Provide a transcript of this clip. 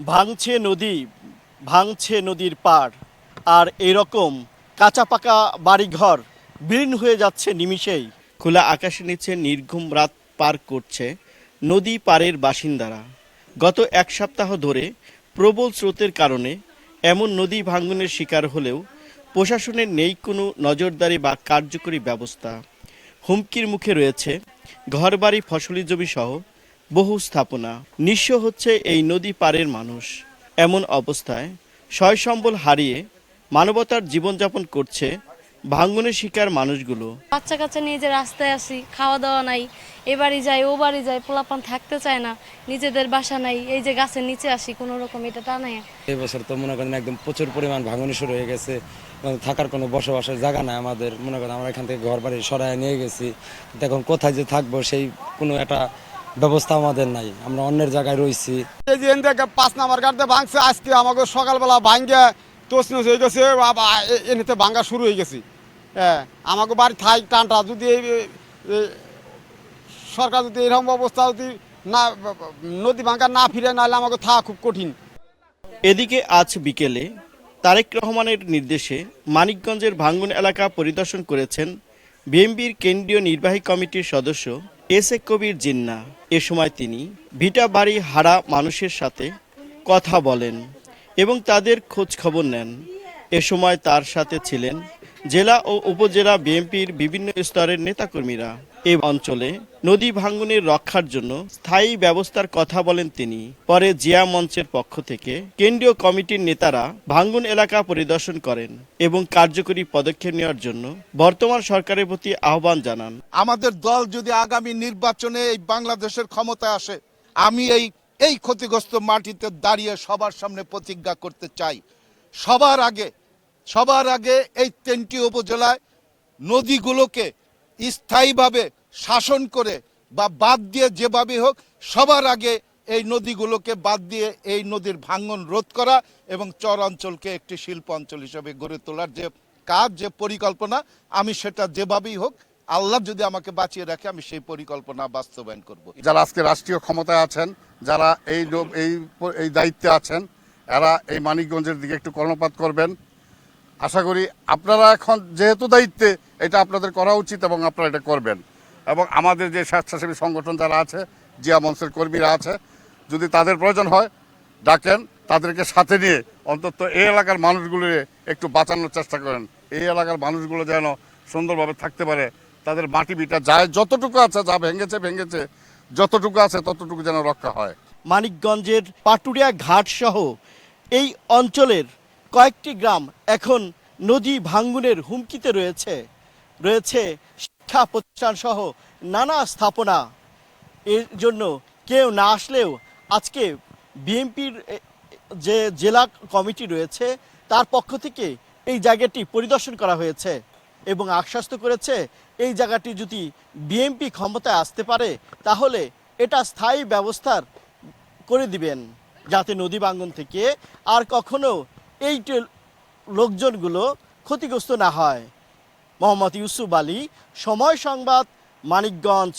ভাঙছে নদী, ভাঙছে নদীর পাড়, আর এরকম কাঁচা পাকা বাড়িঘর বিলীন হয়ে যাচ্ছে নিমিষেই। খোলা আকাশের নিচে নির্ঘুম রাত পার করছে নদী পাড়ের বাসিন্দারা। গত এক সপ্তাহ ধরে প্রবল স্রোতের কারণে এমন নদী ভাঙনের শিকার হলেও প্রশাসনের নেই কোনো নজরদারি বা কার্যকরী ব্যবস্থা। হুমকির মুখে রয়েছে ঘরবাড়ি, ফসলি জমি সহ বহু স্থাপনা। নিঃস্ব হচ্ছে এই নদী পাড়ের মানুষ। এমন অবস্থায় সয় সম্বল হারিয়ে মানবতার জীবনযাপন করছে ভাঙনের শিকার মানুষগুলো। বাচ্চা কাচ্চা নিয়ে যে রাস্তায় আসি, খাওয়া দাওয়া নাই, এ বাড়ি যাই ও বাড়ি যাই, পোলাপান থাকতে চায় না, নিজেদের বাসা নাই, এই যে গাছের নিচে আসি কোনো রকম এটা টানে। এই বছর তো মনে করেন একদম প্রচুর পরিমাণ ভাঙন শুরু হয়ে গেছে, থাকার কোনো বসবাসের জায়গা নাই আমাদের। মনে করেন আমরা এখান থেকে ঘর বাড়ি সরায় নিয়ে গেছি, এখন কোথায় যে থাকবো সেই কোনো একটা ব্যবস্থা আমাদের নাই, আমরা অন্যের জায়গায় রয়েছি। এই যে এদিকে 5 নাম্বার গাড়িতে ভাঙছে, আজকে আমাকে সকালবেলা ভাঙ্গে তছনছ হয়ে গেছে, এনিতে ভাঙ্গা শুরু হয়ে গেছে। হ্যাঁ, আমাকে বাড়ি থাই টানটা যদি সরকার যদি এরকম অবস্থা যদি না নদী ভাঙ্গা না ফিরে, নাহলে আমাকে থাকা খুব কঠিন। এদিকে আজ বিকেলে তারেক রহমানের নির্দেশে মানিকগঞ্জের ভাঙ্গন এলাকা পরিদর্শন করেছেন বিএনপির কেন্দ্রীয় নির্বাহী কমিটির সদস্য এস এ কবির জিন্না। এ সময় তিনি ভিটা বাড়ি হারা মানুষের সাথে কথা বলেন এবং তাদের খোঁজ খবর নেন। এ সময় তার সাথে ছিলেন জেলা ও উপজেলা বিএনপির বিভিন্ন স্তরের নেতাকর্মীরা। এই অঞ্চলে নদী ভাঙ্গনের রক্ষার জন্য স্থায়ী ব্যবস্থার কথা বলেন তিনি। পরে জিয়া মঞ্চের পক্ষ থেকে কেন্দ্রীয় কমিটির নেতারা ভাঙ্গন এলাকা পরিদর্শন করেন এবং কার্যকরী পদক্ষেপ নেওয়ার জন্য বর্তমান সরকারের প্রতি আহ্বান জানান। আমাদের দল যদি আগামী নির্বাচনে এই বাংলাদেশের ক্ষমতায় আসে, আমি এই ক্ষতিগ্রস্ত মাটিতে দাঁড়িয়ে সবার সামনে প্রতিজ্ঞা করতে চাই, সবার আগে এই 3টি উপজেলায় নদীগুলোকে স্থায়ীভাবে শাসন করে বা বাদ দিয়ে যেভাবে হোক, সবার আগে এই নদীগুলোকে বাদ দিয়ে এই নদীর ভাঙন রোধ করা এবং চর অঞ্চলকে একটি শিল্প অঞ্চল হিসেবে গড়ে তোলার যে কাজ, যে পরিকল্পনা, আমি সেটা যেভাবেই হোক আল্লাহ যদি আমাকে বাঁচিয়ে রাখে আমি সেই পরিকল্পনা বাস্তবায়ন করব। যারা আজকে রাষ্ট্রীয় ক্ষমতায় আছেন, যারা এই দায়িত্বে আছেন, এরা এই মানিকগঞ্জের দিকে একটু কর্ণপাত করবেন। আশা করি আপনারা এখন যেহেতু দায়িত্বে, এটা আপনাদের করা উচিত এবং আপনারা এটা করবেন। এবং আমাদের যে স্বেচ্ছাসেবী সংগঠন যারা আছে, জিয়া মঞ্চের কর্মীরা আছে, যদি তাদের প্রয়োজন হয় ডাকেন, তাদেরকে সাথে নিয়ে অন্তত এই এলাকার মানুষগুলোর একটু বাঁচানোর চেষ্টা করেন। এই এলাকার মানুষগুলো যেন সুন্দরভাবে থাকতে পারে, তাদের মাটি বিটা যায় যতটুকু আছে, যা ভেঙেছে যতটুকু আছে ততটুকু যেন রক্ষা হয়। মানিকগঞ্জের পাটুরিয়া ঘাট সহ এই অঞ্চলের কয়েকটি গ্রাম এখন নদী ভাঙ্গনের হুমকিতে রয়েছে শিক্ষা প্রতিষ্ঠান সহ নানা স্থাপনা। এর জন্য কেউ না আসলেও আজকে বিএনপির যে জেলা কমিটি রয়েছে তার পক্ষ থেকে এই জায়গাটি পরিদর্শন করা হয়েছে এবং আশ্বস্ত করেছে এই জায়গাটি যদি বিএনপি ক্ষমতায় আসতে পারে তাহলে এটা স্থায়ী ব্যবস্থার করে দিবেন, যাতে নদী ভাঙ্গন থেকে আর কখনো এই লোকজনগুলো ক্ষতিগ্রস্ত না হয়। মোহাম্মদ ইউসুফ আলী, সময় সংবাদ, মানিকগঞ্জ।